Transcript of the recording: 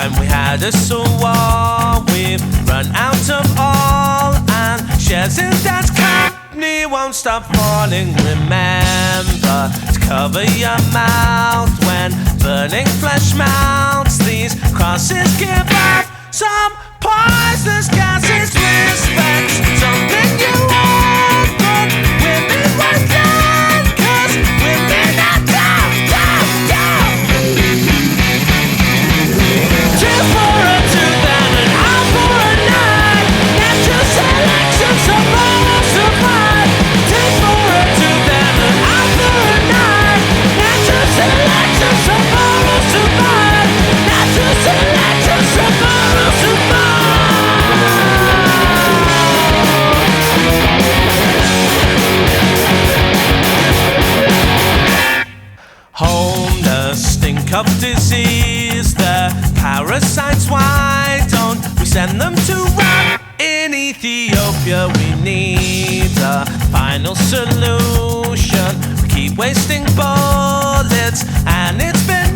time we had a war, we've run out of oil, and shares in Dad's company won't stop falling. Remember to cover your mouth when burning flesh mounts. These crosses give off some poisonous gases. Respect something you want, but women won't learn, 'cause women are down, down, down. Two for a tooth and an eye for a nine. Natural selection, some will survive. Two for a tooth and an eye for a nine. Natural selection, some will survive. Natural selection, some will survive. Home, the stink of disease, the parasites, why don't we send them to rot in Ethiopia? We need a final solution. We keep wasting bullets, and it's been